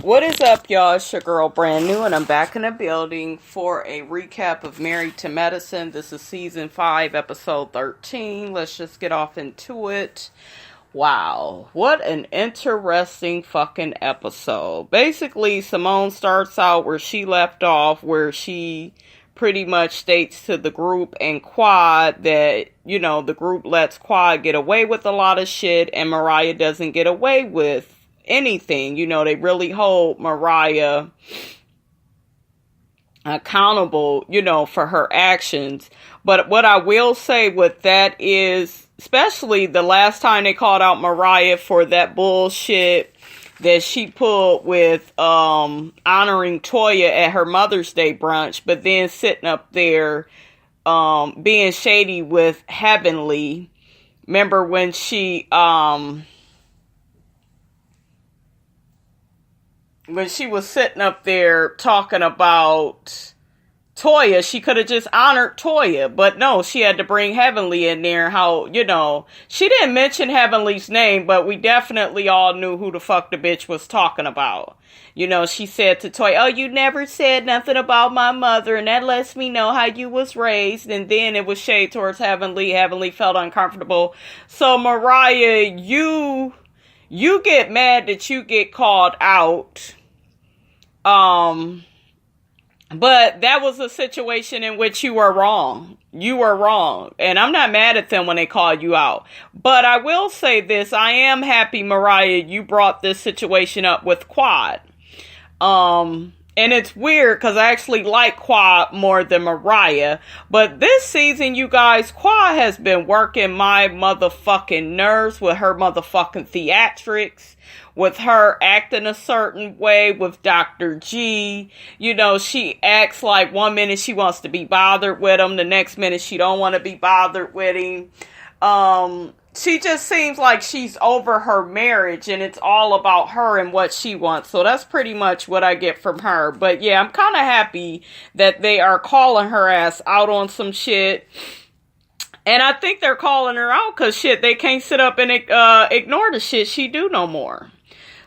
What is up, y'all? It's your girl, Brand New, and I'm back in the building for a recap of Married to Medicine. This is season 5, episode 13. Let's just get off into it. Wow, what an interesting fucking episode. Basically, Simone starts out where she left off, where she pretty much states to the group and Quad that, the group lets Quad get away with a lot of shit, and Mariah doesn't get away with anything. They really hold Mariah accountable, for her actions. But what I will say with that is, especially the last time they called out Mariah for that bullshit that she pulled with honoring Toya at her Mother's Day brunch, but then sitting up there being shady with Heavenly. Remember when she was sitting up there talking about Toya, she could have just honored Toya, but no, she had to bring Heavenly in there. How, she didn't mention Heavenly's name, but we definitely all knew who the fuck the bitch was talking about. She said to Toya, "Oh, you never said nothing about my mother, and that lets me know how you was raised." And then it was shade towards Heavenly. Heavenly felt uncomfortable. So, Mariah, you get mad that you get called out. But that was a situation in which you were wrong. You were wrong. And I'm not mad at them when they call you out. But I will say this. I am happy, Mariah, you brought this situation up with Quad. And it's weird because I actually like Quad more than Mariah. But this season, you guys, Quad has been working my motherfucking nerves with her motherfucking theatrics, with her acting a certain way with Dr. G. She acts like one minute she wants to be bothered with him, the next minute she don't want to be bothered with him. She just seems like she's over her marriage and it's all about her and what she wants. So that's pretty much what I get from her. But yeah, I'm kind of happy that they are calling her ass out on some shit. And I think they're calling her out because shit, they can't sit up and ignore the shit she do no more.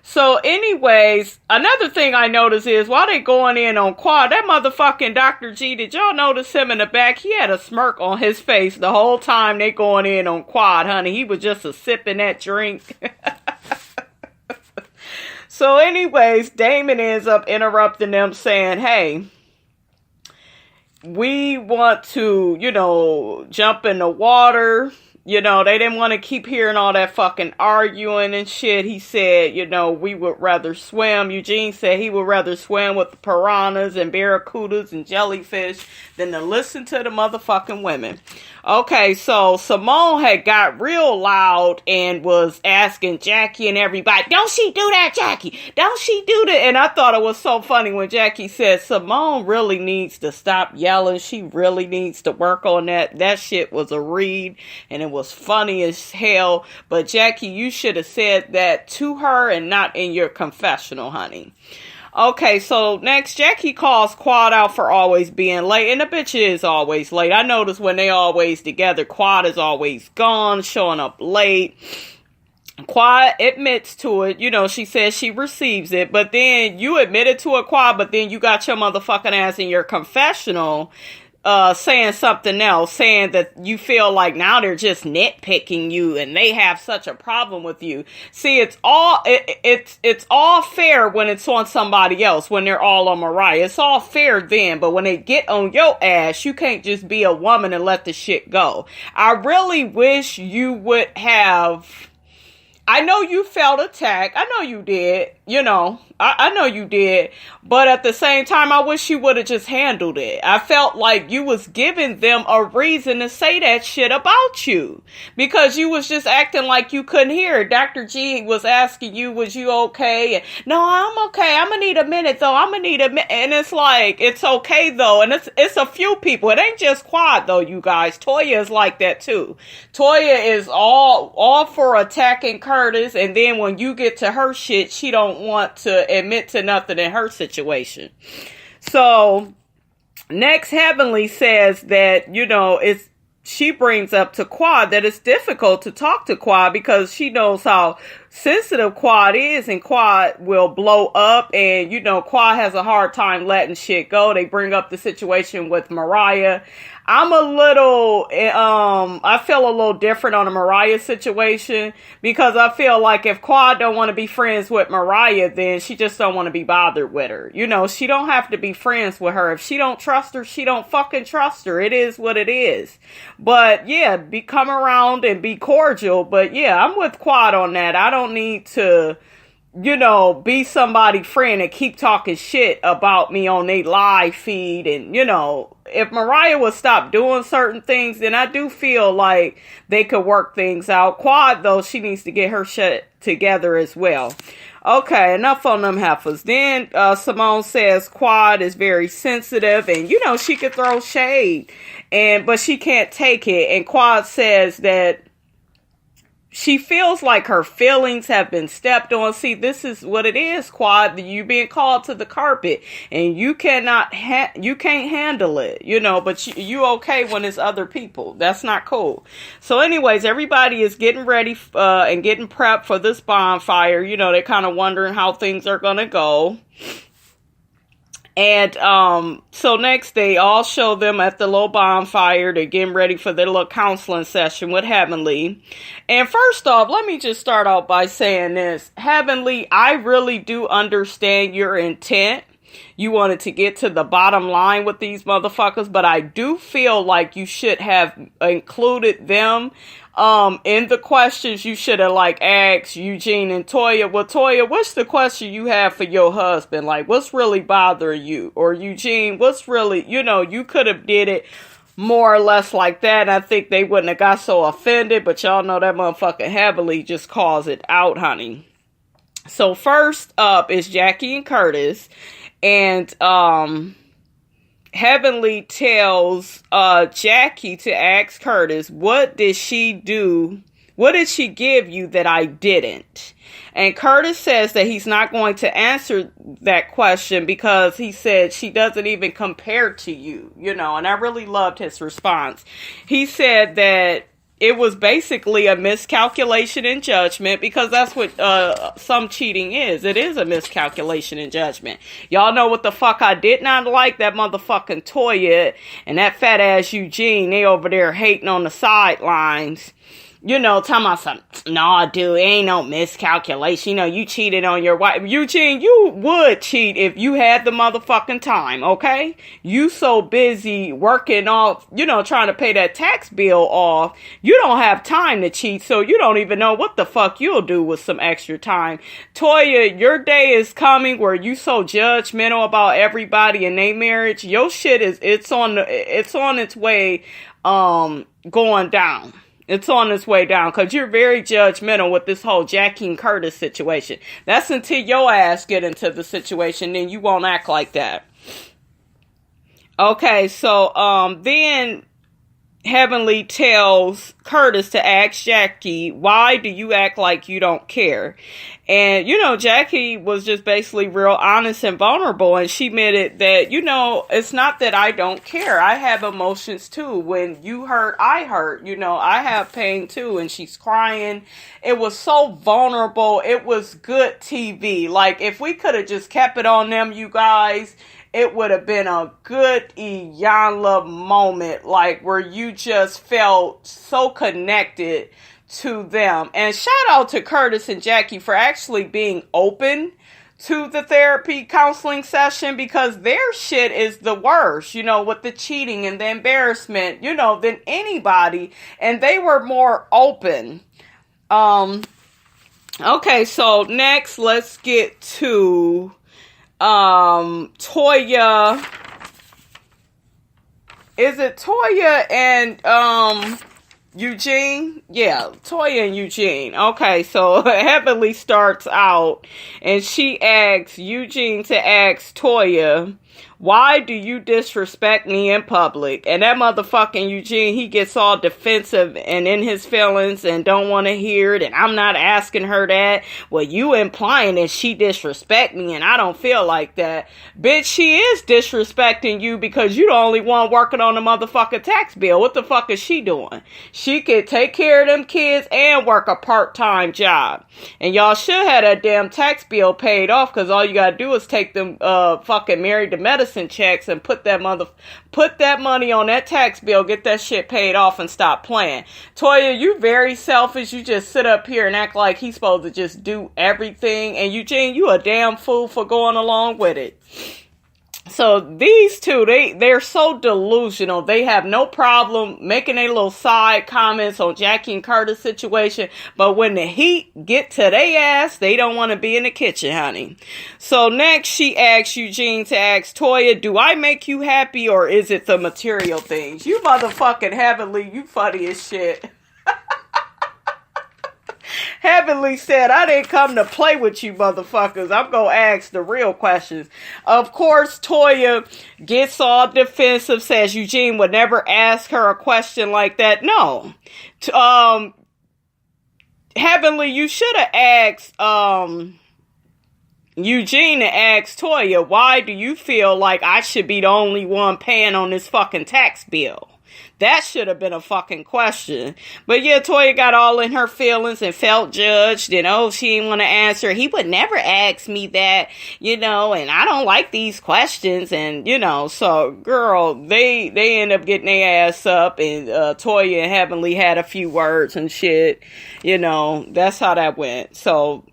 So anyways, another thing I noticed is while they going in on Quad, that motherfucking Dr. G, did y'all notice him in the back? He had a smirk on his face the whole time they going in on Quad, honey. He was just sipping that drink. So anyways, Damon ends up interrupting them saying, "Hey, we want to, jump in the water." They didn't want to keep hearing all that fucking arguing and shit. He said, we would rather swim. Eugene said he would rather swim with the piranhas and barracudas and jellyfish than to listen to the motherfucking women. Okay, so Simone had got real loud and was asking Jackie and everybody, "Don't she do that, Jackie? Don't she do that?" And I thought it was so funny when Jackie said, "Simone really needs to stop yelling. She really needs to work on that." That shit was a read and it was funny as hell. But Jackie, you should have said that to her and not in your confessional, honey. Okay, so next, Jackie calls Quad out for always being late, and the bitch is always late. I notice when they always together, Quad is always gone, showing up late. Quad admits to it, she says she receives it, but then you admitted to it, Quad, but then you got your motherfucking ass in your confessional saying something else, saying that you feel like now they're just nitpicking you and they have such a problem with you. See, it's all fair when it's on somebody else, when they're all on Mariah. It's all fair then, but when they get on your ass, you can't just be a woman and let the shit go. I really wish you would have... I know you felt attacked. I know you did. I know you did. But at the same time, I wish you would have just handled it. I felt like you was giving them a reason to say that shit about you. Because you was just acting like you couldn't hear it. Dr. G was asking you, "Was you okay?" And, "No, I'm okay. I'm going to need a minute, though. I'm going to need a minute." And it's like, it's okay, though. And it's a few people. It ain't just Quad, though, you guys. Toya is like that, too. Toya is all for attacking Curtis. And then when you get to her shit, she don't want to admit to nothing in her situation. So next, Heavenly says that, she brings up to Quad that it's difficult to talk to Quad because she knows how sensitive Quad is, and Quad will blow up, and Quad has a hard time letting shit go. They bring up the situation with Mariah. I'm I feel a little different on the Mariah situation, because I feel like if Quad don't want to be friends with Mariah, then she just don't want to be bothered with her. She don't have to be friends with her. If she don't trust her, she don't fucking trust her. It is what it is. But yeah, come around and be cordial. But yeah, I'm with Quad on that. I don't need to, be somebody's friend and keep talking shit about me on their live feed. And, if Mariah would stop doing certain things, then I do feel like they could work things out. Quad, though, she needs to get her shit together as well. Okay, enough on them heifers. Then Simone says Quad is very sensitive, and, she could throw shade, but she can't take it. And Quad says that she feels like her feelings have been stepped on. See, this is what it is, Quad. You being called to the carpet, and you can't handle it, but you okay when it's other people. That's not cool. So anyways, everybody is getting ready and getting prepped for this bonfire. They're kind of wondering how things are going to go. And so next they all show them at the little bonfire. They're getting ready for their little counseling session with Heavenly. And first off, let me just start out by saying this. Heavenly, I really do understand your intent. You wanted to get to the bottom line with these motherfuckers, but I do feel like you should have included them in the questions. You should have asked Eugene and Toya. Well, Toya, what's the question you have for your husband? What's really bothering you? Or Eugene, what's really, you could have did it more or less like that. I think they wouldn't have got so offended, but y'all know that motherfucker Heavenly just calls it out, honey. So first up is Jackie and Curtis. And Heavenly tells Jackie to ask Curtis, what did she do? What did she give you that I didn't? And Curtis says that he's not going to answer that question because he said she doesn't even compare to you, and I really loved his response. He said that it was basically a miscalculation in judgment, because that's what some cheating is. It is a miscalculation in judgment. Y'all know what the fuck I did not like? That motherfucking Toya and that fat ass Eugene. They over there hating on the sidelines. Talking about something. No, dude, it ain't no miscalculation. You cheated on your wife. Eugene, you would cheat if you had the motherfucking time, okay? You so busy working off, trying to pay that tax bill off. You don't have time to cheat, so you don't even know what the fuck you'll do with some extra time. Toya, your day is coming where you so judgmental about everybody in their marriage. Your shit it's on its way going down. It's on its way down, because you're very judgmental with this whole Jackie and Curtis situation. That's until your ass get into the situation, then you won't act like that. Okay, so then Heavenly tells Curtis to ask Jackie, why do you act like you don't care? And, Jackie was just basically real honest and vulnerable. And she admitted that, it's not that I don't care. I have emotions too. When you hurt, I hurt. I have pain too. And she's crying. It was so vulnerable. It was good TV. If we could have just kept it on them, you guys, it would have been a good Iyanla moment, where you just felt so connected to them. And shout out to Curtis and Jackie for actually being open to the therapy counseling session, because their shit is the worst, with the cheating and the embarrassment, than anybody. And they were more open. Okay, so next let's get to Toya. Is it Toya and Eugene? Yeah, Toya and Eugene. Okay, so Heavenly starts out and she asks Eugene to ask Toya, Why do you disrespect me in public? And that motherfucking Eugene, he gets all defensive and in his feelings and don't want to hear it. And I'm not asking her that. Well, you implying that she disrespect me and I don't feel like that. Bitch, she is disrespecting you because you the only one working on the motherfucking tax bill. What the fuck is she doing? She could take care of them kids and work a part-time job. And y'all should have that damn tax bill paid off because all you gotta do is take them fucking Married to Medicine checks and put that money on that tax bill, get that shit paid off and stop playing. Toya, you very selfish. You just sit up here and act like he's supposed to just do everything. And Eugene, you a damn fool for going along with it. So these two, they're so delusional. They have no problem making a little side comments on Jackie and Curtis situation. But when the heat get to their ass, they don't want to be in the kitchen, honey. So next she asks Eugene to ask Toya, do I make you happy or is it the material things? You motherfucking Heavenly, you funny as shit. Heavenly said, I didn't come to play with you motherfuckers. I'm going to ask the real questions. Of course, Toya gets all defensive, says Eugene would never ask her a question like that. No. Heavenly, you should have asked Eugene to ask Toya, why do you feel like I should be the only one paying on this fucking tax bill? That should have been a fucking question. But yeah, Toya got all in her feelings and felt judged. And she didn't want to answer. He would never ask me that, and I don't like these questions. And, so girl, they end up getting their ass up. And Toya and Heavenly had a few words and shit. That's how that went. So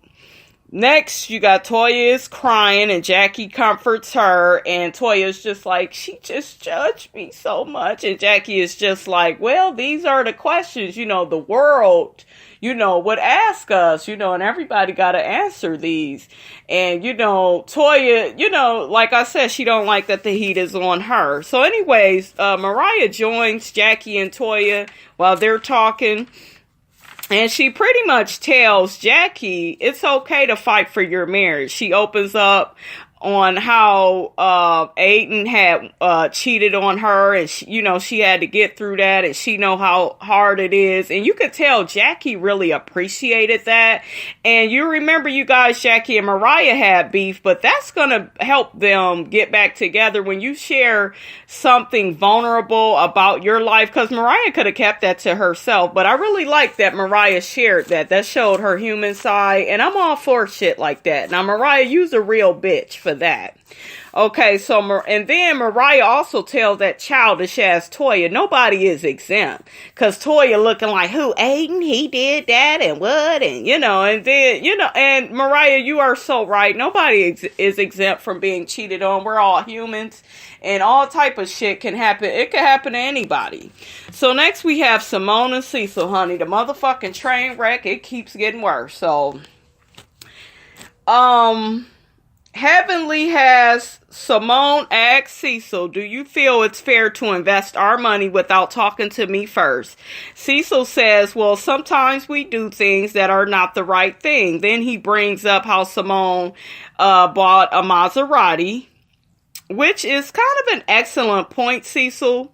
next, you got Toya is crying and Jackie comforts her and Toya's just like, she just judged me so much. And Jackie is just like, well, these are the questions, the world, would ask us, and everybody got to answer these. And, Toya, like I said, she don't like that the heat is on her. So anyways, Mariah joins Jackie and Toya while they're talking. And she pretty much tells Jackie it's okay to fight for your marriage. She opens up on how Aiden had cheated on her and she had to get through that and she know how hard it is. And you could tell Jackie really appreciated that. And you remember, you guys, Jackie and Mariah had beef, but that's going to help them get back together when you share something vulnerable about your life, because Mariah could have kept that to herself. But I really like that Mariah shared that. That showed her human side, and I'm all for shit like that. Now, Mariah, you's a real bitch for that. Okay, and then Mariah also tells that childish ass Toya, nobody is exempt. Cause Toya looking like, who, Aiden? He did that and what? And, and then, and Mariah, you are so right. Nobody is exempt from being cheated on. We're all humans and all type of shit can happen. It can happen to anybody. So next we have Simone and Cecil, honey. The motherfucking train wreck, it keeps getting worse. So, Heavenly has Simone ask Cecil, do you feel it's fair to invest our money without talking to me first? Cecil says, well, sometimes we do things that are not the right thing. Then he brings up how Simone bought a Maserati, which is kind of an excellent point, Cecil.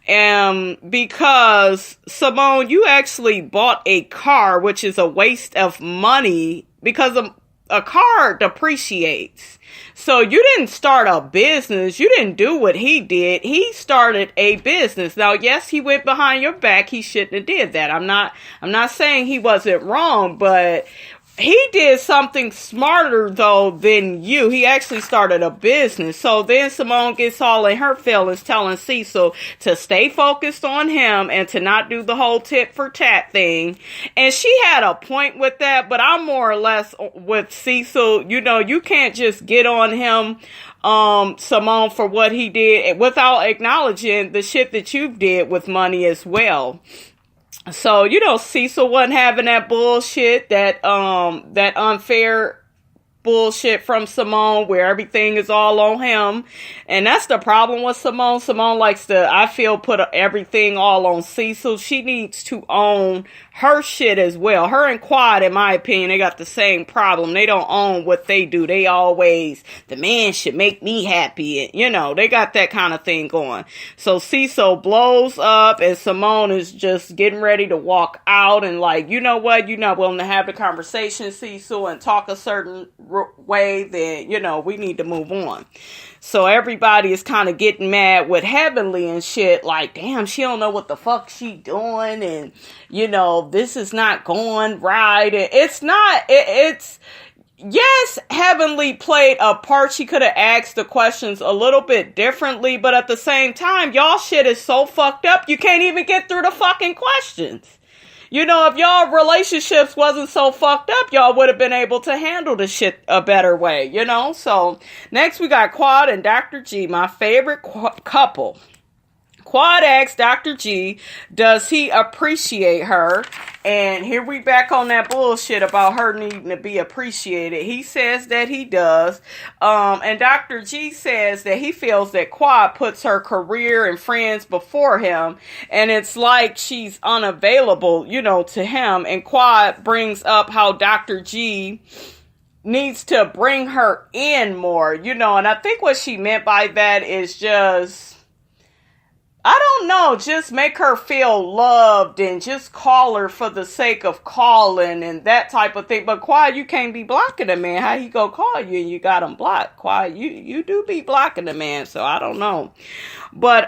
Because Simone, you actually bought a car, which is a waste of money because a car depreciates. So you didn't start a business. You didn't do what he did. He started a business. Now, yes, he went behind your back. He shouldn't have did that. I'm not saying he wasn't wrong, but he did something smarter, though, than you. He actually started a business. So then Simone gets all in her feelings, telling Cecil to stay focused on him and to not do the whole tit for tat thing. And she had a point with that, but I'm more or less with Cecil. You can't just get on him, Simone, for what he did without acknowledging the shit that you did with money as well. So, Cecil wasn't having that bullshit, that unfair bullshit from Simone where everything is all on him. And that's the problem with Simone. Simone likes to, I feel, put everything all on Cecil. She needs to own her shit as well. Her and Quad, in my opinion, they got the same problem. They don't own what they do. They always, the man should make me happy. And, you know, they got that kind of thing going. So Cecil blows up and Simone is just getting ready to walk out and like, you know what? You're not willing to have the conversation, Cecil, and talk a certain way, then, you know, we need to move on. So everybody is kind of getting mad with Heavenly and shit, like, damn, she don't know what the fuck she doing, and, you know, this is not going right, and it's not, it's, yes, Heavenly played a part. She could have asked the questions a little bit differently, but at the same time, y'all shit is so fucked up, you can't even get through the fucking questions. You know, if y'all relationships wasn't so fucked up, y'all would have been able to handle the shit a better way, you know? So, next we got Quad and Dr. G, my favorite couple. Quad asks Dr. G, does he appreciate her? And here we back on that bullshit about her needing to be appreciated. He says that he does. And Dr. G says that he feels that Quad puts her career and friends before him. And it's like she's unavailable, you know, to him. And Quad brings up how Dr. G needs to bring her in more, you know. And I think what she meant by that is just, I don't know, just make her feel loved and just call her for the sake of calling and that type of thing. But Quad, you can't be blocking a man. How he go call you and you got him blocked? Quad, you do be blocking the man, so I don't know. But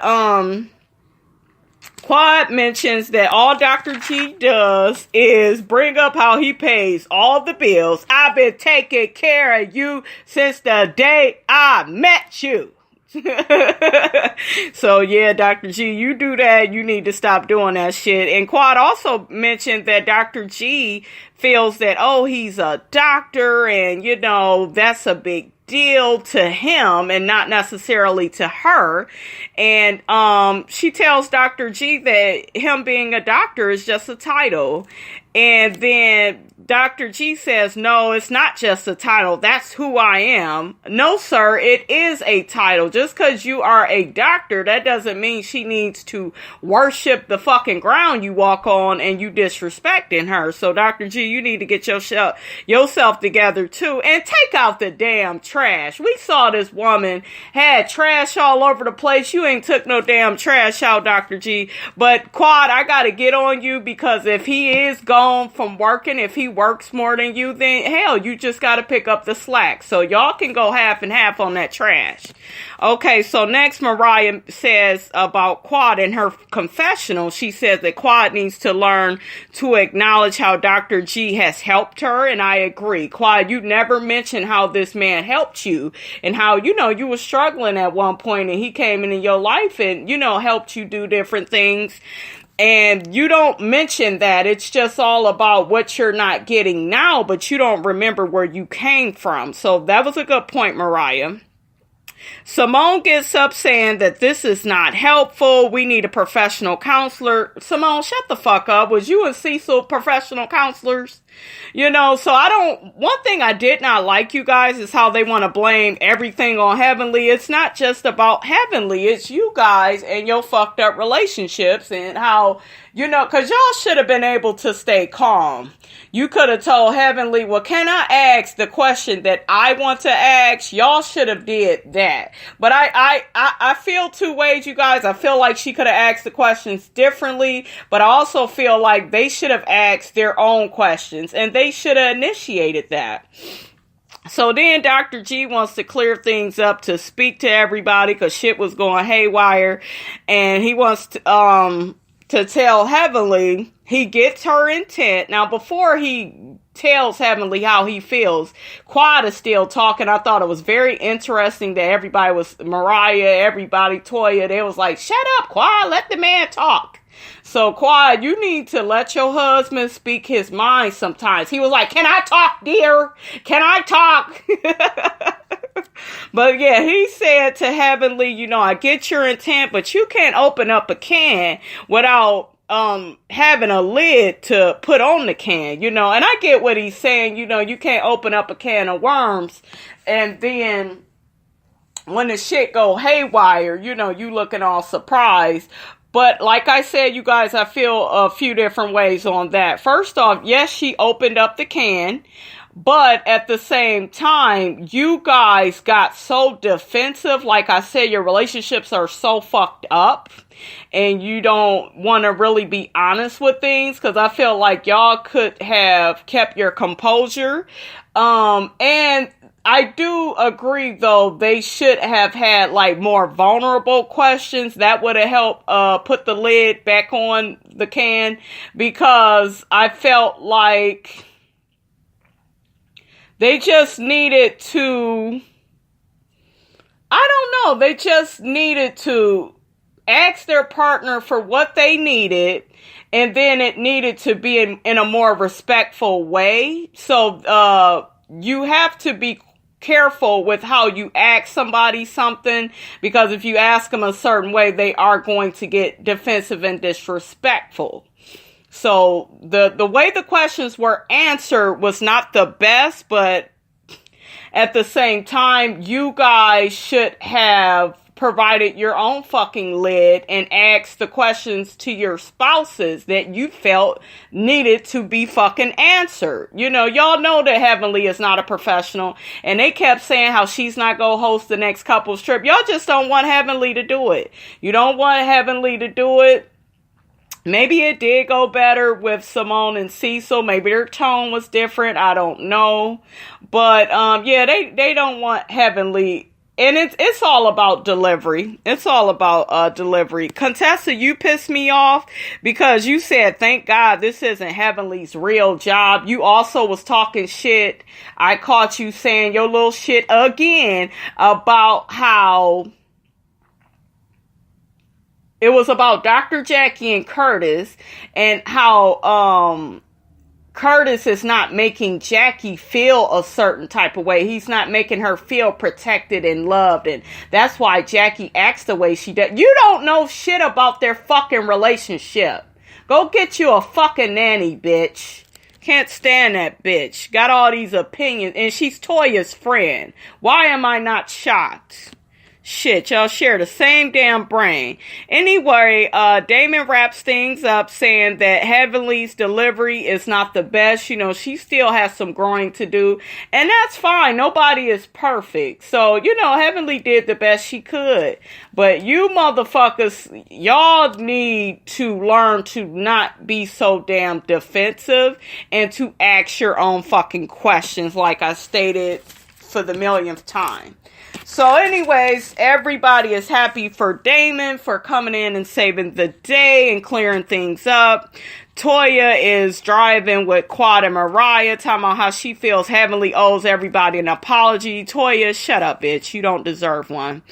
Quad mentions that all Dr. G does is bring up how he pays all the bills. I've been taking care of you since the day I met you. So yeah, Dr. G, you do that. You need to stop doing that shit. And Quad also mentioned that Dr. G feels that, oh, he's a doctor and, you know, that's a big deal to him and not necessarily to her. And she tells Dr. G that him being a doctor is just a title. And then Dr. G says, no, it's not just a title. That's who I am. No, sir, it is a title. Just because you are a doctor, that doesn't mean she needs to worship the fucking ground you walk on and you disrespecting her. So, Dr. G, you need to get yourself together, too. And take out the damn trash. We saw this woman had trash all over the place. You ain't took no damn trash out, Dr. G. But, Quad, I got to get on you because if he is gone from working, if he works more than you, then hell, you just got to pick up the slack. So y'all can go half and half on that trash. Okay, so next Mariah says about Quad in her confessional. She says that Quad needs to learn to acknowledge how Dr. G has helped her, and I agree. Quad, you never mentioned how this man helped you and how, you know, you were struggling at one point and he came into your life and, you know, helped you do different things. And you don't mention that. It's just all about what you're not getting now, but you don't remember where you came from. So that was a good point, Mariah. Simone gets up saying that this is not helpful. We need a professional counselor. Simone, shut the fuck up. Was you and Cecil professional counselors? You know, so one thing I did not like, you guys, is how they want to blame everything on Heavenly. It's not just about Heavenly. It's you guys and your fucked up relationships and how, you know, because y'all should have been able to stay calm. You could have told Heavenly, well, can I ask the question that I want to ask? Y'all should have did that. But I feel two ways, you guys. I feel like she could have asked the questions differently, but I also feel like they should have asked their own questions. And they should have initiated that. So then Dr. G wants to clear things up to speak to everybody because shit was going haywire. And he wants to tell Heavenly he gets her intent. Now, before he tells Heavenly how he feels, Quad is still talking. I thought it was very interesting that everybody was, Mariah, everybody, Toya, they was like, shut up, Quad, let the man talk. So, Quad, you need to let your husband speak his mind sometimes. He was like, can I talk, dear? Can I talk? But yeah, he said to Heavenly, you know, I get your intent, but you can't open up a can without having a lid to put on the can, and I get what he's saying, you can't open up a can of worms and then when the shit go haywire, you looking all surprised. But like I said, you guys, I feel a few different ways on that. First off, yes, she opened up the can, but at the same time, you guys got so defensive. Like I said, your relationships are so fucked up and you don't want to really be honest with things, because I feel like y'all could have kept your composure. And I do agree, though, they should have had, like, more vulnerable questions. That would have helped put the lid back on the can, because I felt like they just needed to, I don't know, they just needed to ask their partner for what they needed, and then it needed to be in a more respectful way. So, you have to be careful with how you ask somebody something, because if you ask them a certain way, they are going to get defensive and disrespectful. So the way the questions were answered was not the best, but at the same time, you guys should have provided your own fucking lid and asked the questions to your spouses that you felt needed to be fucking answered. Y'all know that Heavenly is not a professional, and they kept saying how she's not gonna host the next couples trip. Y'all just don't want Heavenly to do it. You don't want Heavenly to do it. Maybe it did go better with Simone and Cecil. Maybe their tone was different. I don't know. But, yeah, they don't want Heavenly. And it's all about delivery. It's all about delivery. Contessa, you pissed me off because you said, thank God this isn't Heavenly's real job. You also was talking shit. I caught you saying your little shit again about how it was about Dr. Jackie and Curtis, and how Curtis is not making Jackie feel a certain type of way. He's not making her feel protected and loved. And that's why Jackie acts the way she does. You don't know shit about their fucking relationship. Go get you a fucking nanny, bitch. Can't stand that bitch. Got all these opinions. And she's Toya's friend. Why am I not shocked? Shit, y'all share the same damn brain. Anyway, Damon wraps things up saying that Heavenly's delivery is not the best. She still has some growing to do. And that's fine. Nobody is perfect. So, Heavenly did the best she could. But you motherfuckers, y'all need to learn to not be so damn defensive and to ask your own fucking questions, like I stated for the millionth time. So anyways, everybody is happy for Damon for coming in and saving the day and clearing things up. Toya is driving with Quad and Mariah, talking about how she feels Heavenly owes everybody an apology. Toya, shut up, bitch. You don't deserve one.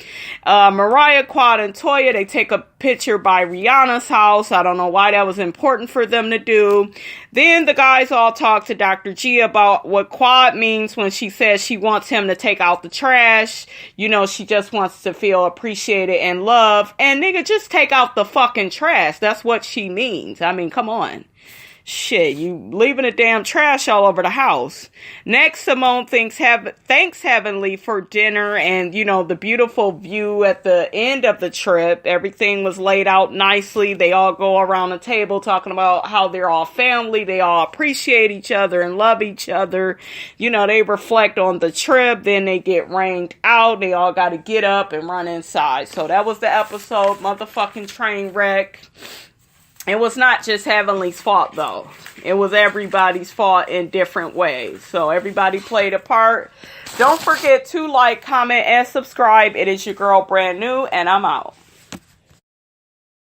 Mariah, Quad, and Toya, they take a picture by Rihanna's house. I don't know why that was important for them to do. Then the guys all talk to Dr. G about what Quad means when she says she wants him to take out the trash. She just wants to feel appreciated and loved. And nigga, just take out the fucking trash. That's what she means. I mean, come on. Shit, you leaving the damn trash all over the house. Next, Simone thanks Heavenly for dinner and, the beautiful view at the end of the trip. Everything was laid out nicely. They all go around the table talking about how they're all family. They all appreciate each other and love each other. They reflect on the trip. Then they get rained out. They all got to get up and run inside. So that was the episode. Motherfucking train wreck. It was not just Heavenly's fault, though. It was everybody's fault in different ways. So everybody played a part. Don't forget to like, comment, and subscribe. It is your girl, Brand New, and I'm out.